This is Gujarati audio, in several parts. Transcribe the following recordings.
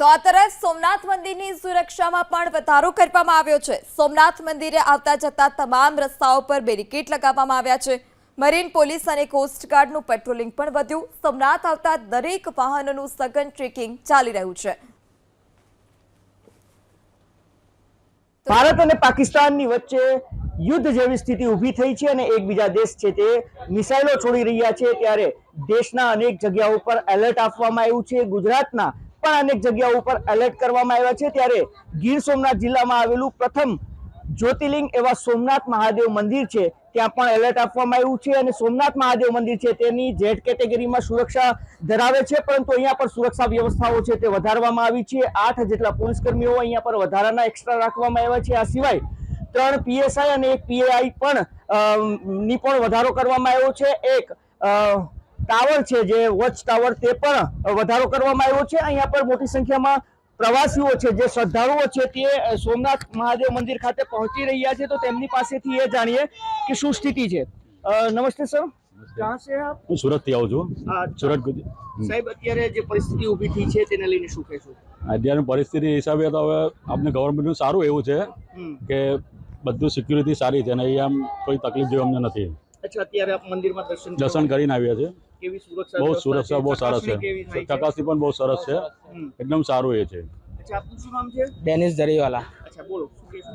તો આ તરફ સોમનાથ મંદિરની સુરક્ષામાં પણ વધારો કરવામાં આવ્યો છે। સોમનાથ મંદિરે આવતા જતા તમામ રસ્તાઓ પર બેરિકેડ લગાવવામાં આવ્યા છે। મરીન પોલીસ અને કોસ્ટગાર્ડનું પેટ્રોલિંગ પણ વધ્યું। સોમનાથ આવતા દરેક વાહનોનું સઘન ચેકિંગ ચાલી રહ્યું છે। ભારત અને પાકિસ્તાનની વચ્ચે યુદ્ધ જેવી સ્થિતિ ઊભી થઈ છે અને એકબીજા દેશ છે તે મિસાઇલો છોડી રહ્યા છે, ત્યારે દેશના અનેક જગ્યાઓ પર એલર્ટ આપવામાં આવ્યું છે। ગુજરાતના પણ અનેક જગ્યાઓ પર એલર્ટ કરવામાં આવ્યા છે। ત્યારે ગીર સોમનાથ જિલ્લામાં આવેલું પ્રથમ જ્યોતિર્લિંગ એવા સોમનાથ મહાદેવ મંદિર છે, ત્યાં પણ એલર્ટ આપવામાં આવ્યું છે અને સોમનાથ મહાદેવ મંદિર છે તેની ઝેડ કેટેગરીમાં સુરક્ષા ધરાવે છે, પરંતુ અહીંયા પર સુરક્ષા વ્યવસ્થાઓ છે તે વધારવામાં આવી છે। 8 જેટલા પોલીસ કર્મીઓ અહીંયા પર વધારાના એક્સ્ટ્રા રાખવામાં આવ્યા છે। આ સિવાય 3 પીએસઆઈ અને 1 પીએઆઈ ની પણ વધારો કરવામાં આવ્યો છે। એક ટાવર છે જે વોચ ટાવર તે પણ વધારો કરવામાં આવ્યો છે। અહીંયા પર મોટી સંખ્યામાં પ્રવાસીઓ છે, જે શ્રદ્ધાળુઓ છે તે સોમનાથ મહાદેવ મંદિર ખાતે પહોંચી રહ્યા છે, તો તેમની પાસેથી એ જાણીએ કે શું સ્થિતિ છે। નમસ્તે સર, ક્યાં છે આપ? હું સુરત થી આવું છું। સુરત સાહેબ, અત્યારે જે પરિસ્થિતિ ઊભી થઈ છે તેને લઈને શું કહેશો? અત્યારની પરિસ્થિતિ હિસાબે તો હવે આપણે ગવર્મેન્ટનું સારું એવું છે કે બધું સિક્યુરિટી સારી છે અને અહીંયા કોઈ તકલીફ જેવું અમને નથી। અચ્છા, અત્યારે આપ મંદિરમાં દર્શન કરીને આવ્યા છે। કેવી સુરક્ષા? બહુ સુરક્ષા બહુ સરસ છે, ચકાસણી પણ બહુ સરસ છે, એકદમ સારું એ છે। અચ્છા, આપનું શું નામ છે? ડેનિસ જરીવાલા। અચ્છા, બોલો શું કહેશો?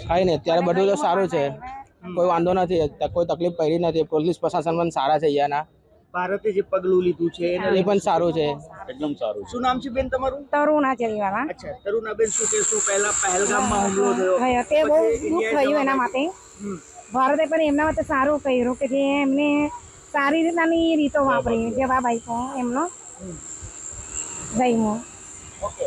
કઈ નહીં, અત્યારે બધું તો સારું છે, કોઈ વાંધો નથી, કોઈ તકલીફ પડી નથી, પોલીસ પ્રશાસન પણ સારા છે અહીંયાના। ભારતે જે પગલું લીધું છે એ પણ સારું છે, એકદમ સારું છે। શું નામ છે બેન તમારું? તરુણા જરીવાલા। અચ્છા, તરુણાબેન, શું કહેશો? પહેલા પહેલગામમાં હુમલો થયો, તે બહુ દુઃખ થયું એના માટે। ભારતે પણ એમના માટે સારું કર્યું કે જે એમને સારી રીતની રીતો વાપરી, જવાબ આપ્યો એમનો। જયમો। ઓકે,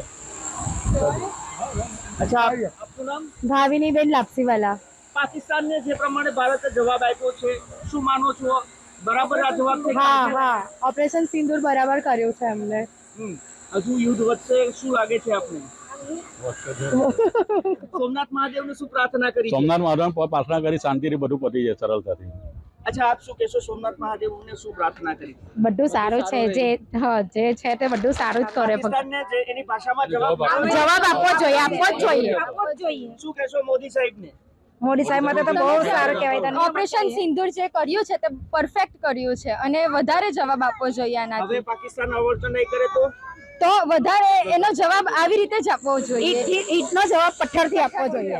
અચ્છા, આપનું નામ? ભાવિની બેન લાપસીવાલા। પાકિસ્તાનને જે પ્રમાણે ભારતે જવાબ આપ્યો છે, શું માનો છો? બરાબર આ જવાબ છે? હા હા, ઓપરેશન સિંદૂર બરાબર કર્યું છે એમને। હજુ યુદ્ધ વધશે શું લાગે છે આપને? સોમનાથ મહાદેવને શું પ્રાર્થના કરી? સોમનાથ મહાદેવ પ્રાર્થના કરી શાંતિથી બધું પતી જાય સરળતાથી। અચ્છા, આપ શું કહેશો? સોમનાથ મહાદેવને શું પ્રાર્થના કરી? બધું સારું છે, જે છે તે બધું સારું જ કરે। પાકિસ્તાનને જે એની ભાષામાં જવાબ જવાબ આપવો જોઈએ, આપવો જ જોઈએ। શું કહેશો મોદી સાહેબને? મોદી સાહેબ માટે તો બહુ સારું કહેવાય। ઓપરેશન સિંદૂર જે કર્યું છે તે પરફેક્ટ કર્યું છે અને વધારે જવાબ આપવો જોઈએ હવે આનાથી। પાકિસ્તાન અવર્તન નહીં કરે તો વધારે એનો જવાબ આવી રીતે જ આપવો જોઈએ। ઈટનો જવાબ પથ્થરથી આપવો જોઈએ।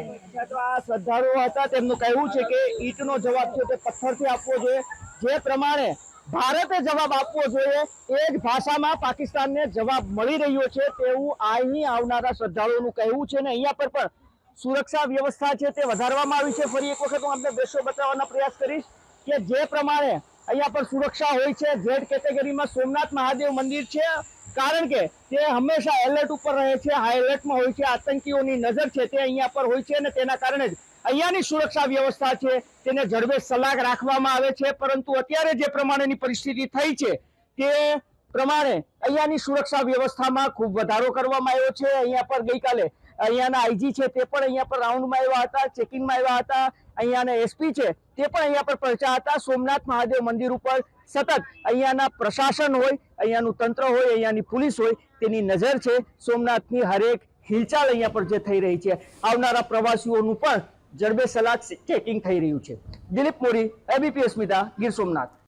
તો આ શ્રદ્ધાળુઓ હતા, તેમનું કહેવું છે કે ઈંટનો જવાબ છે તે પથ્થરથી આપવો જોઈએ। જે પ્રમાણે ભારતે જવાબ આપવો જોઈએ એ જ ભાષામાં પાકિસ્તાનને જવાબ મળી રહ્યો છે તેવું અહીં આવનારા શ્રદ્ધાળુઓનું કહેવું છે અને અહીંયા પર પણ સુરક્ષા વ્યવસ્થા છે તે વધારવામાં આવી છે। ફરી એક વખત હું આપને દ્રશ્યો બતાવવાનો પ્રયાસ કરીશ કે જે પ્રમાણે અહીંયા પર સુરક્ષા હોય છે। ઝેડ કેટેગરીમાં સોમનાથ મહાદેવ મંદિર છે, કારણ કે તે હંમેશા એલર્ટ ઉપર રહે છે, હાઈ એલર્ટમાં હોય છે। આતંકીઓની નજર છે તે અહીંયા પર હોય છે અને તેના કારણે જ અહીંયાની સુરક્ષા વ્યવસ્થા છે તેને જડબે સલાક રાખવામાં આવે છે। પરંતુ અત્યારે જે પ્રમાણેની પરિસ્થિતિ થઈ છે તે પ્રમાણે અહીંયાની સુરક્ષા વ્યવસ્થામાં ખૂબ વધારો કરવામાં આવ્યો છે। અહીંયા પર ગઈકાલે અહીંયાના આઈજી છે તે પણ અહીંયા પર રાઉન્ડમાં આવ્યા હતા, ચેકિંગમાં આવ્યા હતા। અહીંયાના એસપી છે તે પણ અહીંયા પર પહોંચ્યા હતા। સોમનાથ મહાદેવ મંદિર ઉપર સતત અહીંયાના પ્રશાસન હોય, અહીંયાનું તંત્ર હોય, અહીંયાની પોલીસ હોય, તેની નજર છે। સોમનાથની હરેક હિલચાલ અહીંયા પર જે થઈ રહી છે, આવનારા પ્રવાસીઓનું પણ જડબે સલાક ચેકિંગ થઈ રહ્યું છે। દિલીપ મોરી, એબીપી અસ્મિતા, ગીર સોમનાથ।